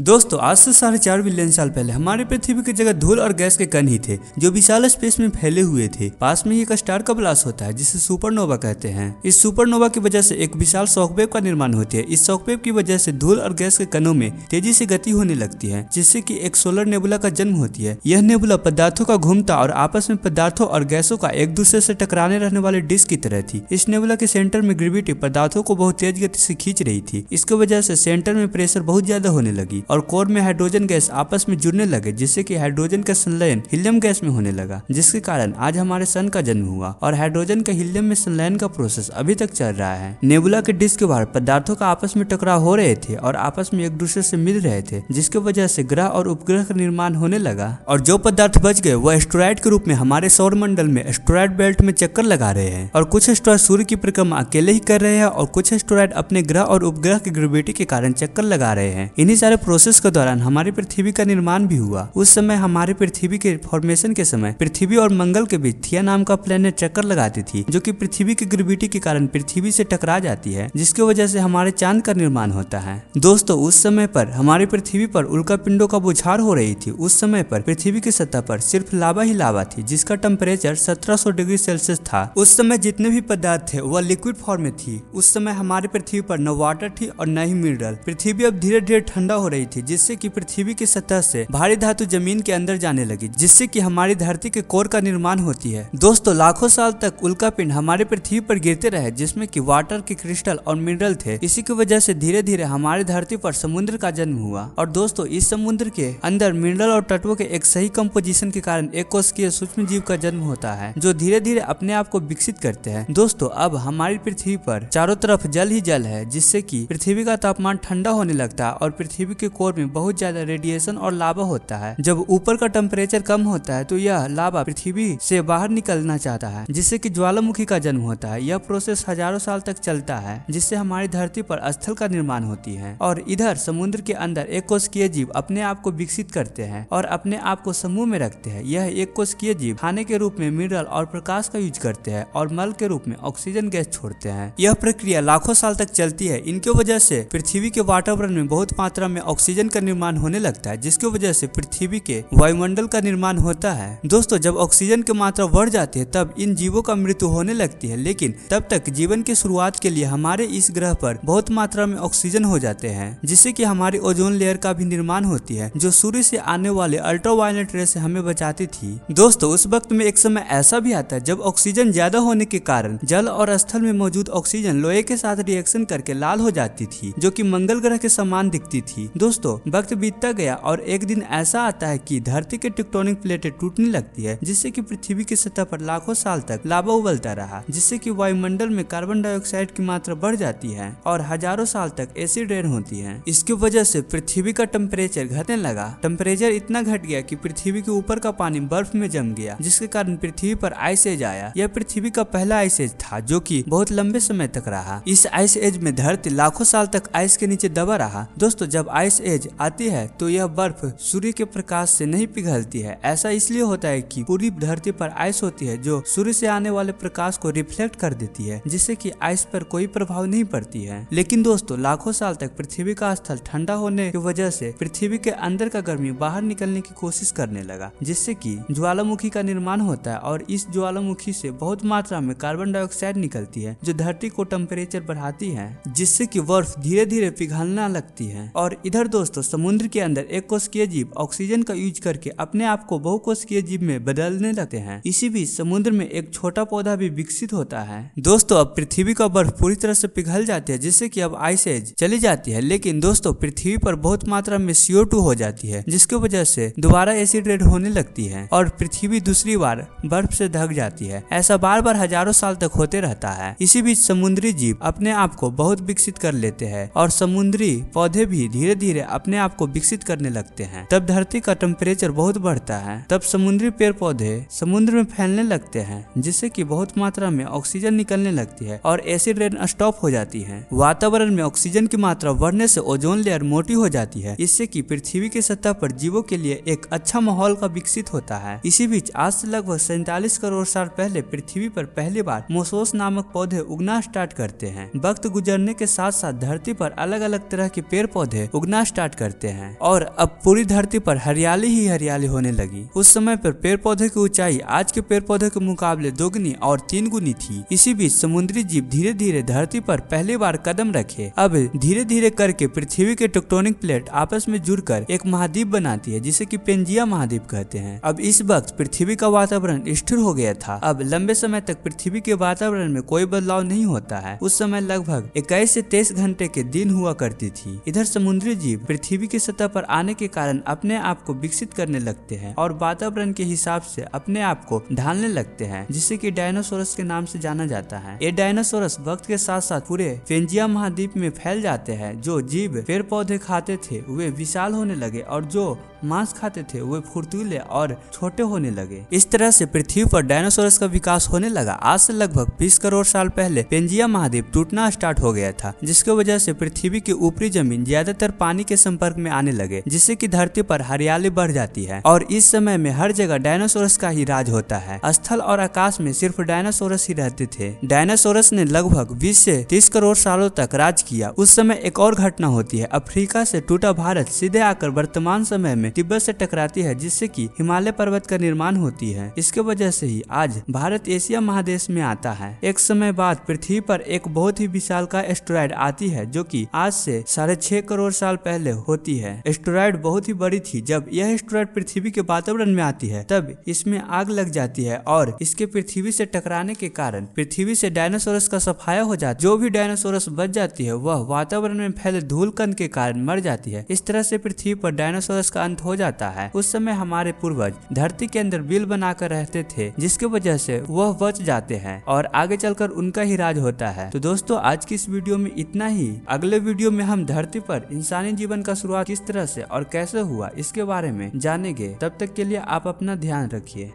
दोस्तों आज से 4.5 बिलियन साल पहले हमारे पृथ्वी की जगह धूल और गैस के कण ही थे जो विशाल स्पेस में फैले हुए थे। पास में ही एक स्टार का ब्लास्ट होता है जिसे सुपरनोवा कहते हैं। इस सुपरनोवा की वजह से एक विशाल शॉकवेव का निर्माण होती है। इस शॉकवेव की वजह से धूल और गैस के कणों में तेजी से गति होने लगती है जिससे कि एक सोलर नेबुला का जन्म होती है। यह नेबुला पदार्थों का घूमता और आपस में पदार्थों और गैसों का एक दूसरे से टकराने रहने वाले डिस्क की तरह थी। इस नेबुला के सेंटर में ग्रेविटी पदार्थों को बहुत तेज गति से खींच रही थी। इसकी वजह से सेंटर में प्रेशर बहुत ज्यादा होने लगी और कोर में हाइड्रोजन गैस आपस में जुड़ने लगे जिससे कि हाइड्रोजन का संलयन हीलियम गैस में होने लगा, जिसके कारण आज हमारे सन का जन्म हुआ और हाइड्रोजन का हीलियम में संलयन का प्रोसेस अभी तक चल रहा है। नेबुला के डिस्क के बाहर पदार्थों का आपस में टकराव हो रहे थे और आपस में एक दूसरे से मिल रहे थे जिसकी वजह से ग्रह और उपग्रह का निर्माण होने लगा और जो पदार्थ बच गए वह एस्टेरॉयड के रूप में हमारे सौर मंडल में एस्टेरॉयड बेल्ट में चक्कर लगा रहे हैं और कुछ एस्टेरॉयड सूर्य की परिक्रमा अकेले ही कर रहे हैं और कुछ एस्टेरॉयड अपने ग्रह और उपग्रह की ग्रेविटी के कारण चक्कर लगा रहे हैं। इन्हीं सारे प्रोसेस के दौरान हमारी पृथ्वी का निर्माण भी हुआ। उस समय हमारे पृथ्वी के फॉर्मेशन के समय पृथ्वी और मंगल के बीच थिया नाम का प्लेनेट चक्कर लगाती थी जो कि पृथ्वी की ग्रेविटी के कारण पृथ्वी से टकरा जाती है जिसकी वजह से हमारे चांद का निर्माण होता है। दोस्तों उस समय पर हमारी पृथ्वी पर उल्का पिंडों का बौछार हो रही थी। उस समय पर पृथ्वी की सतह पर सिर्फ लावा ही लावा थी जिसका टेम्परेचर 1700 डिग्री सेल्सियस था। उस समय जितने भी पदार्थ थे वह लिक्विड फॉर्म में थी। उस समय हमारी पृथ्वी पर न वाटर थी और न ही मिनरल। पृथ्वी अब धीरे धीरे ठंडा हो रही थी जिससे कि पृथ्वी की सतह से भारी धातु जमीन के अंदर जाने लगी जिससे कि हमारी धरती के कोर का निर्माण होती है। दोस्तों लाखों साल तक उल्का पिंड हमारे पृथ्वी पर गिरते रहे जिसमें कि वाटर के क्रिस्टल और मिनरल थे। इसी की वजह से धीरे धीरे हमारी धरती पर समुद्र का जन्म हुआ और दोस्तों इस समुद्र के अंदर मिनरल और तत्वों के एक सही कंपोजिशन के कारण एक कोशिकीय सूक्ष्म जीव का जन्म होता है जो धीरे धीरे अपने आप को विकसित करते हैं। दोस्तों अब हमारी पृथ्वी पर चारों तरफ जल ही जल है जिससे कि पृथ्वी का तापमान ठंडा होने लगता है और पृथ्वी के कोर में बहुत ज्यादा रेडिएशन और लावा होता है। जब ऊपर का टेम्परेचर कम होता है तो यह लावा पृथ्वी से बाहर निकलना चाहता है जिससे कि ज्वालामुखी का जन्म होता है। यह प्रोसेस हजारों साल तक चलता है जिससे हमारी धरती पर स्थल का निर्माण होती है और इधर समुद्र के अंदर एक कोशिकीय जीव अपने आप को विकसित करते हैं और अपने आप को समूह में रखते हैं। यह एक कोशिकीय जीव खाने के रूप में मिनरल और प्रकाश का यूज करते हैं और मल के रूप में ऑक्सीजन गैस छोड़ते हैं। यह प्रक्रिया लाखों साल तक चलती है। इनकी वजह से पृथ्वी के वातावरण में बहुत मात्रा में ऑक्सीजन का निर्माण होने लगता है जिसकी वजह से पृथ्वी के वायुमंडल का निर्माण होता है। दोस्तों जब ऑक्सीजन की मात्रा बढ़ जाती है तब इन जीवों का मृत्यु होने लगती है, लेकिन तब तक जीवन की शुरुआत के लिए हमारे इस ग्रह पर बहुत मात्रा में ऑक्सीजन हो जाते हैं जिससे कि हमारी ओजोन लेयर का भी निर्माण होती है जो सूर्य से आने वाले अल्ट्रावायलेट रे से हमें बचाती थी। दोस्तों उस वक्त में एक समय ऐसा भी आता है जब ऑक्सीजन ज्यादा होने के कारण जल और स्थल में मौजूद ऑक्सीजन लोहे के साथ रिएक्शन करके लाल हो जाती थी जो कि मंगल ग्रह के समान दिखती थी। दोस्तों वक्त बीतता गया और एक दिन ऐसा आता है कि धरती के टेक्टोनिक प्लेटें टूटने लगती है जिससे कि पृथ्वी की सतह पर लाखों साल तक लावा उबलता रहा जिससे कि वायुमंडल में कार्बन डाइऑक्साइड की मात्रा बढ़ जाती है और हजारों साल तक एसिड रेन होती है। इसकी वजह से पृथ्वी का टेम्परेचर घटने लगा। टेम्परेचर इतना घट गया कि पृथ्वी के ऊपर का पानी बर्फ में जम गया जिसके कारण पृथ्वी पर आइस एज आया। यह पृथ्वी का पहला आइस एज था जो कि बहुत लंबे समय तक रहा। इस आइस एज में धरती लाखों साल तक आइस के नीचे दबा रहा। दोस्तों जब आइस एज आती है तो यह बर्फ सूर्य के प्रकाश से नहीं पिघलती है। ऐसा इसलिए होता है कि पूरी धरती पर आइस होती है जो सूर्य से आने वाले प्रकाश को रिफ्लेक्ट कर देती है जिससे कि आइस पर कोई प्रभाव नहीं पड़ती है। लेकिन दोस्तों लाखों साल तक पृथ्वी का स्थल ठंडा होने की वजह से पृथ्वी के अंदर का गर्मी बाहर निकलने की कोशिश करने लगा जिससे कि ज्वालामुखी का निर्माण होता है और इस ज्वालामुखी से बहुत मात्रा में कार्बन डाइऑक्साइड निकलती है जो धरती को टेम्परेचर बढ़ाती है जिससे कि बर्फ धीरे धीरे पिघलना लगती है। और इधर दोस्तों समुद्र के अंदर एक कोशिकीय जीव ऑक्सीजन का यूज करके अपने आप को बहुकोशिकीय जीव में बदलने लगते हैं। इसी बीच समुद्र में एक छोटा पौधा भी विकसित होता है। दोस्तों अब पृथ्वी का बर्फ पूरी तरह से पिघल जाती है जिससे कि अब आइस एज चली जाती है, लेकिन दोस्तों पृथ्वी पर बहुत मात्रा में CO2 हो जाती है जिसकी वजह से दोबारा एसिड रेन होने लगती है और पृथ्वी दूसरी बार बर्फ से ढक जाती है। ऐसा बार बार हजारों साल तक होते रहता है। इसी बीच समुद्री जीव अपने आप को बहुत विकसित कर लेते हैं और समुद्री पौधे भी धीरे धीरे अपने आप को विकसित करने लगते हैं। तब धरती का टेम्परेचर बहुत बढ़ता है। तब समुद्री पेड़ पौधे समुद्र में फैलने लगते हैं जिससे कि बहुत मात्रा में ऑक्सीजन निकलने लगती है और एसिड रेन स्टॉप हो जाती है। वातावरण में ऑक्सीजन की मात्रा बढ़ने से ओजोन लेयर मोटी हो जाती है इससे कि पृथ्वी की सतह पर जीवों के लिए एक अच्छा माहौल का विकसित होता है। इसी बीच आज से लगभग 47 करोड़ साल पहले पृथ्वी पर पहली बार मोसोस नामक पौधे उगना स्टार्ट करते हैं। वक्त गुजरने के साथ साथ धरती पर अलग अलग तरह के पेड़ पौधे उगना स्टार्ट करते हैं और अब पूरी धरती पर हरियाली ही हरियाली होने लगी। उस समय पर पेड़ पौधे की ऊंचाई आज के पेड़ पौधे के मुकाबले 2 गुनी और 3 गुनी थी। इसी बीच समुद्री जीव धीरे धीरे धरती पर पहली बार कदम रखे। अब धीरे धीरे करके पृथ्वी के टेक्टोनिक प्लेट आपस में जुड़कर एक महाद्वीप बनाती है जिसे कि पेंजिया महाद्वीप कहते हैं। अब इस वक्त पृथ्वी का वातावरण स्थिर हो गया था। अब लंबे समय तक पृथ्वी के वातावरण में कोई बदलाव नहीं होता है। उस समय लगभग 21 से 23 घंटे के दिन हुआ करती थी। इधर समुद्री जीव पृथ्वी की सतह पर आने के कारण अपने आप को विकसित करने लगते हैं और वातावरण के हिसाब से अपने आप को ढालने लगते हैं, जिसे कि डायनासोरस के नाम से जाना जाता है। ये डायनासोरस वक्त के साथ साथ पूरे पेंजिया महाद्वीप में फैल जाते हैं। जो जीव पेड़ पौधे खाते थे वे विशाल होने लगे और जो मांस खाते थे वे फुर्तीले और छोटे होने लगे। इस तरह से पृथ्वी पर डायनासोरस का विकास होने लगा। आज से लगभग 20 करोड़ साल पहले पेंजिया महाद्वीप टूटना स्टार्ट हो गया था, जिसकी वजह से पृथ्वी की ऊपरी जमीन ज्यादातर पानी के संपर्क में आने लगे, जिससे कि धरती पर हरियाली बढ़ जाती है और इस समय में हर जगह डायनासोरस का ही राज होता है। स्थल और आकाश में सिर्फ डायनासोरस ही रहते थे। डायनासोरस ने लगभग 20 से 30 करोड़ सालों तक राज किया। उस समय एक और घटना होती है। अफ्रीका से टूटा भारत सीधे आकर वर्तमान समय में तिब्बत से टकराती है, जिससे कि हिमालय पर्वत का निर्माण होती है। इसके वजह से ही आज भारत एशिया महादेश में आता है। एक समय बाद पृथ्वी पर एक बहुत ही विशालकाय एस्टेरॉयड आती है, जो कि आज से 6.5 करोड़ साल पहले होती है। एस्टेरॉयड बहुत ही बड़ी थी। जब यह एस्टेरॉयड पृथ्वी के वातावरण में आती है तब इसमें आग लग जाती है और इसके पृथ्वी से टकराने के कारण पृथ्वी से डायनासोरस का सफाया हो जाता है। जो भी डायनासोरस बच जाती है वह वातावरण में फैले धूल कण के कारण मर जाती है। इस तरह से पृथ्वी पर डायनासोरस का अंत हो जाता है। उस समय हमारे पूर्वज धरती के अंदर बिल बनाकर रहते थे, जिसके वजह से वह बच जाते हैं और आगे चलकर उनका ही राज होता है। तो दोस्तों आज की इस वीडियो में इतना ही। अगले वीडियो में हम धरती पर इंसानी जीवन का शुरुआत किस तरह से और कैसे हुआ इसके बारे में जानेंगे। तब तक के लिए आप अपना ध्यान रखिए।